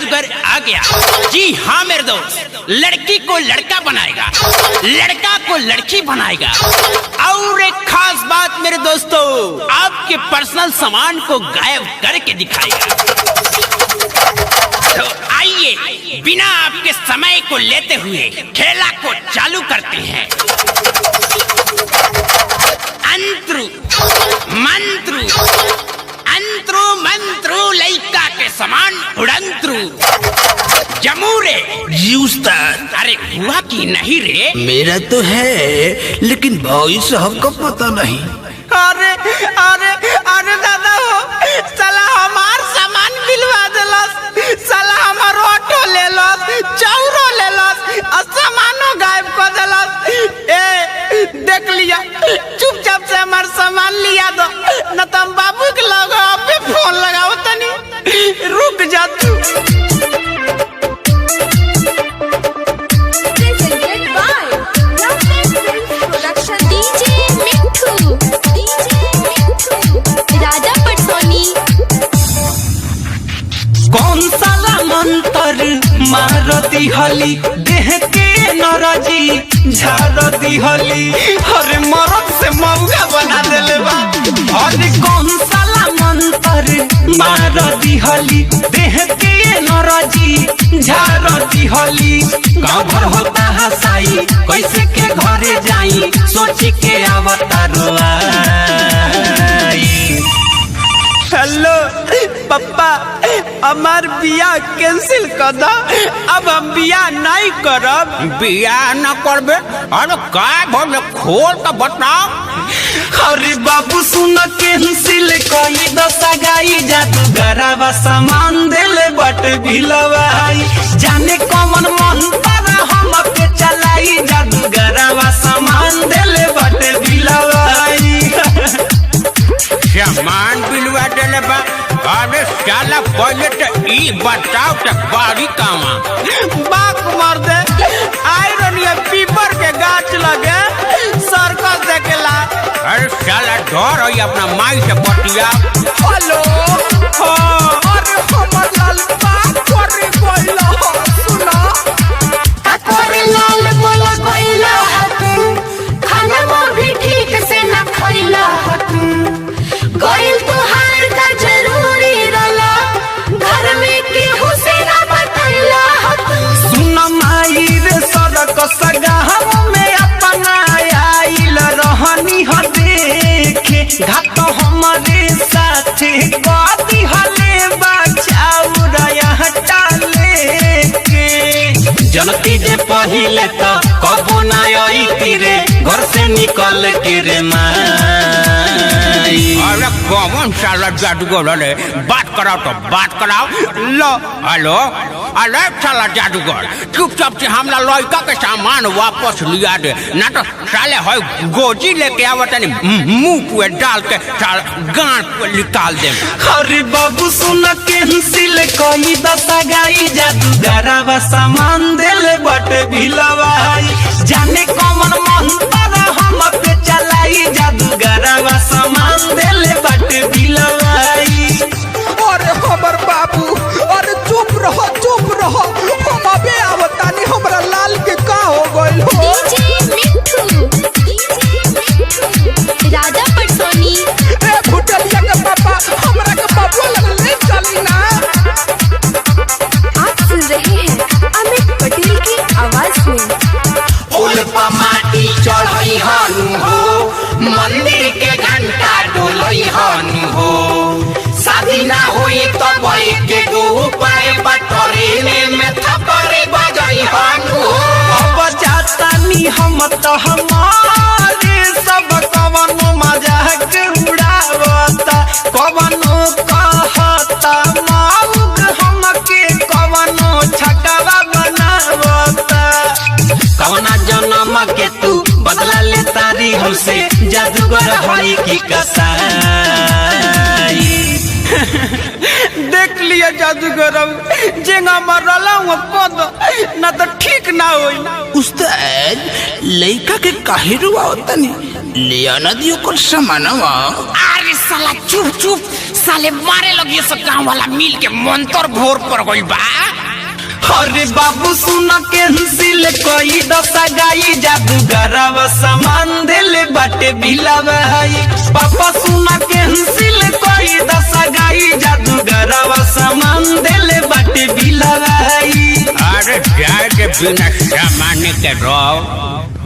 जादूगर आ गया। जी हाँ मेरे दोस्त, लड़की को लड़का बनाएगा, लड़का को लड़की बनाएगा। और एक खास बात मेरे दोस्तों, आपके पर्सनल सामान को गायब करके दिखाएगा। तो आइए बिना आपके समय को लेते हुए खेला को चालू करते हैं। अंतरु मंत्रु, अंतरु मंत्रु, लइका के समान उड़ंतरु, जमूरे जी उस्ताद। अरे हुआ कि नहीं रे? मेरा तो है, लेकिन भाई साहब का पता नहीं। अरे अरे अरे दादा हो, साला हमार सामान बिलवा देलस, साला हमार ऑटो ले लस, चौरो ले लस, और सामानो गायब कर देलस। ए देख लिया, चुपचाप से हमार सामान लिया दो, न तो हम बाबू के लगा पे फोन लगाओ तनी, रुक जा तू। कौन साला मंत्र मारती हली, देह के नरजी झारती हली, अरे मरद से मौगा बना देले बा। अरे कौन साला मंत्र मारती हली, देह के नरजी झारती हली। गाँव भर होता हसाई, कैसे के घरे जाई, सोची के आवता रोआई। हेलो पप्पा, हमार बियाह कैंसिल कर दो, अब हम बियाह नहीं करब। बियाह न करबे? अरे का बोले, खोल तो बताओ। अरे बाबू सुन, कैंसिल कई दशा गाई, जादूगरवा सामान देले बट भिलवाई। जाने कौन मंत्र हम पे चलाई, जादूगरवा सामान देले बट भिलवाई। सामान बिलवा देले बा? अरे साला पहले तो ई बताओ तो बारी कामा। बाक मार दे, आयरन या पीपर के गाछ लगे सर्कस देखेला। अरे साला डर है अपना माई से बतिया। हेलो अरे हमर लाल बात करे कोइला, सुना अकोरे लाल बोला कोइला, खाना भी ठीक से न खइला। गोइल तुहार का जरूरी रला, घर में केहू से न बतैला। सुन माई रे सड़क सगाह में अपना आइल रहनी ह देखे, घाट हमारे साथे गदी हले बचाऊ रया टाले के। जनती जे पहिले तो कबो ना आई तीरे, घर से निकल के रे माई। अरे कौन साला जादूगर है? बात कराओ तो बात कराओ। लो हेलो, अरे साला जादूगर, चुपचाप से हमला लड़का के सामान वापस लिया दे, ना तो साले है गोजी लेके आवत नहीं, मुंह पे डाल के साला गांड पे निकाल दे। अरे बाबू सुन, कैंसिल कई दशा गाई, जादूगरवा सामान देले बट भिलवाई। जाने कौन मंत्र हम पे चलाई, जादूगरवा सामान देले बट भिलवाई। अरे हमर बाबू, अरे चुप रहो चुप रहो, हम अबे आवतानी, हमरा लाल के का हो गइल हो। डीजे मिठू, राजा पटसोनी। ए भुटलिया के पापा, हमरा के बाबू लग ले चली ना। आप सुन रहे हैं अमित पटेल की आवाज में। उल्पा माटी चढ़ई हनु हो, मंदिर के घंटा डोलई हनु हो। शादी ना होई तो भाई के गो उपाय बटोरे में थपरे बजाई हनु हो। अब जातानी हम तो हमारे सब कवनो मजाक उड़ावता, कवनो कहता मौग हमके, कवनो छकवा बनावता। कवना जन्म के तू बदला ले तारी हमसे, जादूगर हई की कसाई। देख लिया जादूगर, जेंगा मरला हूँ कद, ना तो ठीक ना होई। उस्ताद लइका के काहे रुआवतनी? लिया ना दियो कुछ सामानवा। अरे साला चुप चुप, साले मारे लगी सब गाँव वाला मिल के मंतर भोर पर गइल बा। अरे बाबू सुना कैंसिल कोई दशा गाई जादूगरवा सामान देले बाटे बिलावाई। पापा सुना कैंसिल कोई दशा गाई जादूगरवा सामान देले बाटे बिलावाई। अरे जाए के बिना सामान के रहो।